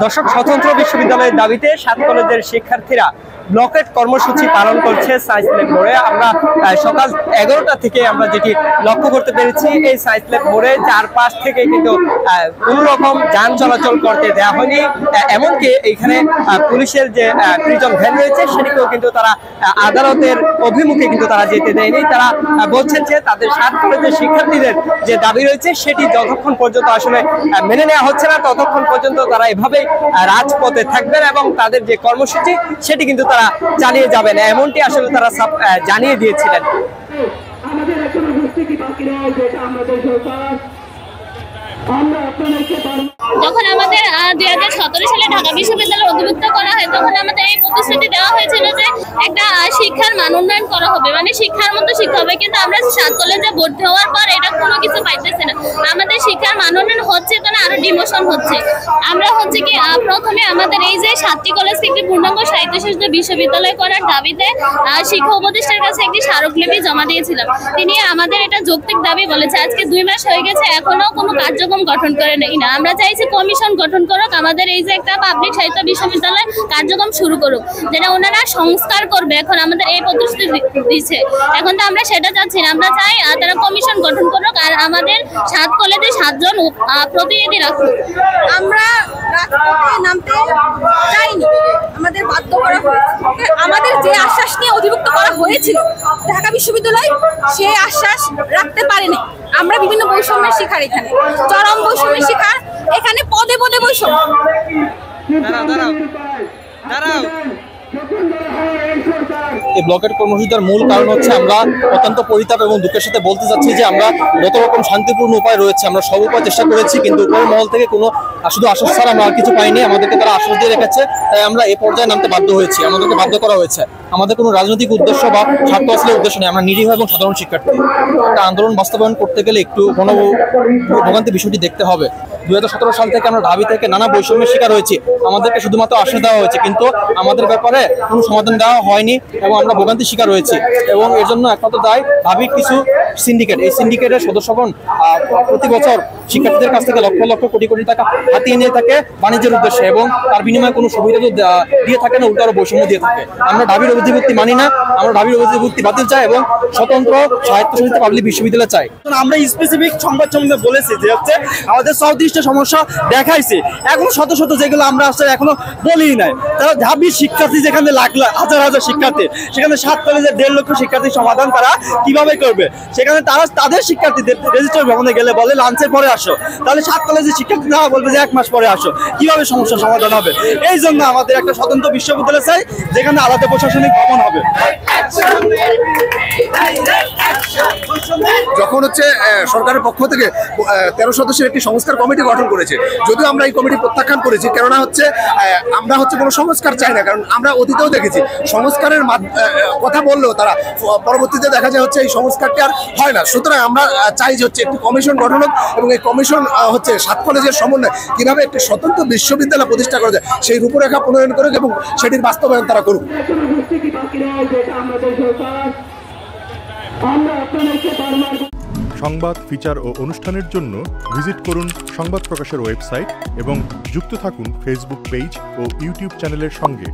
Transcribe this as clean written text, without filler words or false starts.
দর্শক, স্বতন্ত্র বিশ্ববিদ্যালয়ের দাবিতে 7 কলেজের শিক্ষার্থীরা ব্লকেট কর্মসূচি পালন করছে সায়েন্স ল্যাব মোড়ে। আমরা সকাল 11টা থেকে আমরা যেটি লক্ষ্য করতে পেরেছি, এই সায়েন্স ল্যাব মোড়ে চারপাশ থেকে কিন্তু কোনো রকম যান চলাচল করতে দেওয়া হয়নি। এমনকি এখানে পুলিশের যে প্রিজন ভ্যান রয়েছে সেটিকেও কিন্তু তারা আদালতের অভিমুখে কিন্তু তারা যেতে দেয়নি। তারা বলছেন যে তাদের 7 কলেজের শিক্ষার্থীদের যে দাবি রয়েছে সেটি যতক্ষণ পর্যন্ত আসলে মেনে নেওয়া হচ্ছে না ততক্ষণ পর্যন্ত তারা এভাবেই রাজপথে থাকবেন এবং তাদের যে কর্মসূচি সেটি কিন্তু তারা চালিয়ে যাবেন, এমনটি আসলে তারা জানিয়ে দিয়েছিলেন। যখন আমাদের 2017 সালে ঢাকা বিশ্ববিদ্যালয় অধিভুক্ত করা হয় তখন আমাদের এই প্রতিশ্রুতি দেওয়া হয়েছিল যে একটা শিক্ষার মান উন্নয়ন করা হবে, মানে শিক্ষার মতো শিক্ষা হবে। কিন্তু আমরা 7 কলেজে ভর্তি হওয়ার পর এটা কোনো কিছু পাইতেছি না। আমাদের শিক্ষার মান উন্নয়ন হচ্ছে তো না, আরো ডিমোশন হচ্ছে। আমরা হচ্ছে কি প্রথমে আমাদের এই যে 7টি কলেজকে একটি পূর্ণাঙ্গ স্বায়ত্তশাসিত বিশ্ববিদ্যালয় করার দাবিতে শিক্ষা উপদেষ্টার কাছে একটি স্মারকলিপি জমা দিয়েছিলাম। তিনি আমাদের এটা যৌক্তিক দাবি বলেছে। আজকে 2 মাস হয়ে গেছে, এখনো কোনো কার্যক্রম গঠন করে নেই না। আমরা চাইছি কমিশন গঠন করুক, আমাদের এই যে একটা পাবলিক সাহিত্য বিশ্ববিদ্যালয় কার্যক্রম শুরু করুক, যেটা ওনারা সংস্কার করবে। এখন আমাদের এই প্রতিশ্রুতি দিচ্ছে, এখন তো আমরা সেটা চাচ্ছি না। আমরা চাই তারা কমিশন গঠন করুক আর আমাদের 7 কলেজে 7 জন প্রতিনিধি রাখুক। আমরা রাজপথে নামতে চাইনি, আমাদের বাধ্য করা হয়েছে। আমাদের যে আশ্বাস নিয়ে অধিভুক্ত করা হয়েছিল ঢাকা বিশ্ববিদ্যালয়, সেই আশ্বাস রাখতে পারেনি। আমরা বিভিন্ন বৈষম্যের শিকার, এখানে চরম বৈষম্যের শিকার, এখানে পদে পদে বৈষম্য। এই ব্লকের কর্মসূচির মূল কারণ হচ্ছে আমরা অত্যন্ত পরিতাপ এবং দুঃখের সাথে বলতে চাচ্ছি যে আমরা যত রকম শান্তিপূর্ণ উপায় রয়েছে আমরা সব উপায় চেষ্টা করেছি, কিন্তু উপরের মহল থেকে কোনো শুধু আশ্বাস ছাড়া আমরা আর কিছু পাইনি। আমাদেরকে তারা আশ্বাস দিয়ে রেখেছে, তাই আমরা এই পর্যায়ে নামতে বাধ্য হয়েছি। আমাদেরকে বাধ্য করা হয়েছে। আমাদের কোনো রাজনৈতিক উদ্দেশ্য বা স্বার্থ আসলে উদ্দেশ্য নেই। আমরা নিরীহ এবং সাধারণ শিক্ষার্থী। একটা আন্দোলন বাস্তবায়ন করতে গেলে একটু ভোগান্তি বিষয়টি দেখতে হবে। 2017 সাল থেকে আমরা ঢাবি থেকে নানা বৈষম্যের শিকার হয়েছি। আমাদেরকে শুধুমাত্র আশ্বাস দেওয়া হয়েছে, কিন্তু আমাদের ব্যাপারে কোনো সমাধান দেওয়া হয়নি এবং আমরা ভোগান্তির শিকার হয়েছি। এবং এর জন্য একমাত্র দায় ঢাবির কিছু সিন্ডিকেট। এই সিন্ডিকেটের সদস্যগণ প্রতি বছর শিক্ষার্থীদের কাছ থেকে লক্ষ লক্ষ কোটি কোটি টাকা হাতিয়ে নিয়ে থাকে বাণিজ্যের উদ্দেশ্যে, এবং তার বিনিময়ে কোনো সুবিধা তো দিয়ে থাকে না, উল্টো আরো বৈষম্য দিয়ে থাকে। আমরা ঢাবির অধিভুক্তি মানি না, আমরা ঢাবির অধিভুক্তি বাতিল চাই এবং স্বতন্ত্র স্বায়ত্তশাসিত পাবলিক বিশ্ববিদ্যালয় চাই। আমরা স্পেসিফিক সংবাদ সম্বন্ধে বলেছি যে হচ্ছে আমাদের 34টা সমস্যা দেখাইছে, এখন শত শত যেগুলো আমরা আসলে এখনো বলিই নাই। তারা ঢাবির শিক্ষার্থী যেখানে লাখ লাখ হাজার হাজার শিক্ষার্থী, সেখানে 7 কলেজের 1.5 লক্ষ শিক্ষার্থীর সমাধান তারা কিভাবে করবে? সেখানে তারা তাদের শিক্ষার্থীদের রেজিস্ট্রার ভবনে গেলে বলে লাঞ্চের পরে আসো, তাহলে 7 কলেজের শিক্ষার্থী না বলবে যে 1 মাস পরে আসো। কিভাবে সমস্যার সমাধান হবে? এই জন্য আমাদের একটা স্বতন্ত্র বিশ্ববিদ্যালয় চাই, যেখানে আলাদা প্রশাসনিক ভবন হবে। যখন হচ্ছে সরকারের পক্ষ থেকে 13 সদস্যের একটি সংস্কার কমিটি গঠন করেছে, যদিও আমরা এই কমিটি প্রত্যাখ্যান করেছি, কেননা হচ্ছে আমরা হচ্ছে কোনো সংস্কার চাই না। কারণ আমরা অতীতেও দেখেছি সংস্কারের কথা বললেও তারা পরবর্তীতে দেখা যায় হচ্ছে এই সংস্কারটি আর হয় না। সুতরাং আমরা চাই যে হচ্ছে একটি কমিশন গঠন হোক এবং এই কমিশন হচ্ছে 7 কলেজের সমন্বয়ে কিভাবে একটি স্বতন্ত্র বিশ্ববিদ্যালয় প্রতিষ্ঠা করা যায় সেই রূপরেখা প্রণয়ন করুক এবং সেটির বাস্তবায়ন তারা করুক। সংবাদ, ফিচার ও অনুষ্ঠানের জন্য ভিজিট করুন সংবাদ প্রকাশের ওয়েবসাইট এবং যুক্ত থাকুন ফেসবুক পেজ ও ইউটিউব চ্যানেলের সঙ্গে।